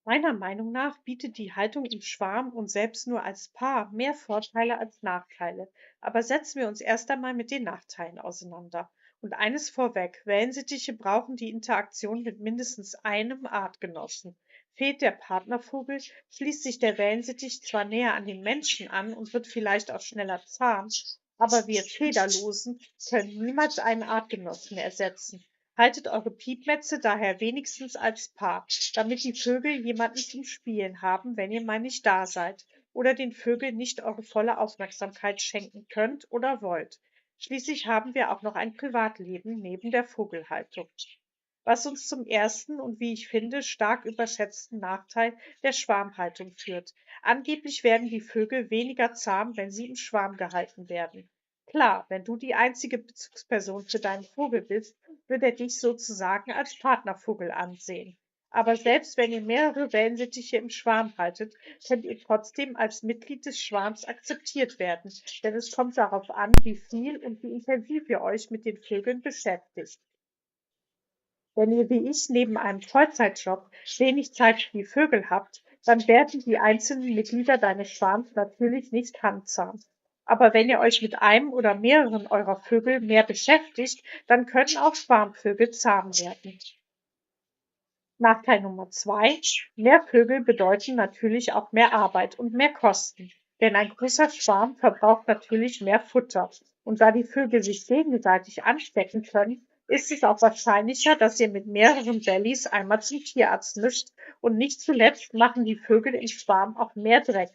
Meiner Meinung nach bietet die Haltung im Schwarm und selbst nur als Paar mehr Vorteile als Nachteile. Aber setzen wir uns erst einmal mit den Nachteilen auseinander. Und eines vorweg, Wellensittiche brauchen die Interaktion mit mindestens einem Artgenossen. Fehlt der Partnervogel, schließt sich der Wellensittich zwar näher an den Menschen an und wird vielleicht auch schneller zahm, aber wir Federlosen können niemals einen Artgenossen ersetzen. Haltet eure Piepmätze daher wenigstens als Paar, damit die Vögel jemanden zum Spielen haben, wenn ihr mal nicht da seid oder den Vögeln nicht eure volle Aufmerksamkeit schenken könnt oder wollt. Schließlich haben wir auch noch ein Privatleben neben der Vogelhaltung. Was uns zum ersten und wie ich finde stark überschätzten Nachteil der Schwarmhaltung führt. Angeblich werden die Vögel weniger zahm, wenn sie im Schwarm gehalten werden. Klar, wenn du die einzige Bezugsperson für deinen Vogel bist, wird er dich sozusagen als Partnervogel ansehen. Aber selbst wenn ihr mehrere Wellensittiche im Schwarm haltet, könnt ihr trotzdem als Mitglied des Schwarms akzeptiert werden, denn es kommt darauf an, wie viel und wie intensiv ihr euch mit den Vögeln beschäftigt. Wenn ihr wie ich neben einem Vollzeitjob wenig Zeit für die Vögel habt, dann werden die einzelnen Mitglieder deines Schwarms natürlich nicht handzahm. Aber wenn ihr euch mit einem oder mehreren eurer Vögel mehr beschäftigt, dann können auch Schwarmvögel zahm werden. Nachteil Nummer 2: Mehr Vögel bedeuten natürlich auch mehr Arbeit und mehr Kosten. Denn ein großer Schwarm verbraucht natürlich mehr Futter. Und da die Vögel sich gegenseitig anstecken können, ist es auch wahrscheinlicher, dass ihr mit mehreren Bellies einmal zum Tierarzt müsst. Und nicht zuletzt machen die Vögel im Schwarm auch mehr Dreck.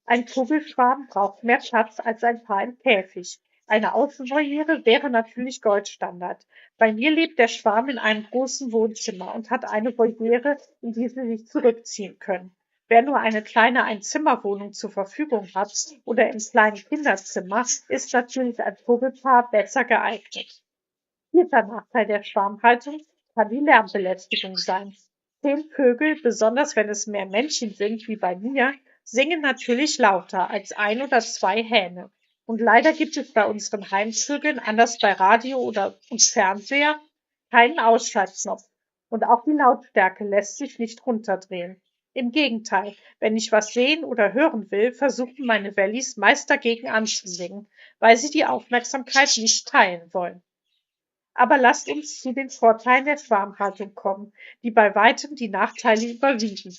Ein Vogelschwarm braucht mehr Platz als ein Paar im Käfig. Eine Außenvoliere wäre natürlich Goldstandard. Bei mir lebt der Schwarm in einem großen Wohnzimmer und hat eine Voliere, in die sie sich zurückziehen können. Wer nur eine kleine Einzimmerwohnung zur Verfügung hat oder im kleinen Kinderzimmer, ist natürlich als Vogelpaar besser geeignet. Vierter Nachteil der Schwarmhaltung kann die Lärmbelästigung sein. 10 Vögel, besonders wenn es mehr Männchen sind wie bei mir, singen natürlich lauter als ein oder zwei Hähne. Und leider gibt es bei unseren Heimvögeln, anders bei Radio oder und Fernseher, keinen Ausschaltknopf. Und auch die Lautstärke lässt sich nicht runterdrehen. Im Gegenteil, wenn ich was sehen oder hören will, versuchen meine Wellies meist dagegen anzusingen, weil sie die Aufmerksamkeit nicht teilen wollen. Aber lasst uns zu den Vorteilen der Schwarmhaltung kommen, die bei weitem die Nachteile überwiegen.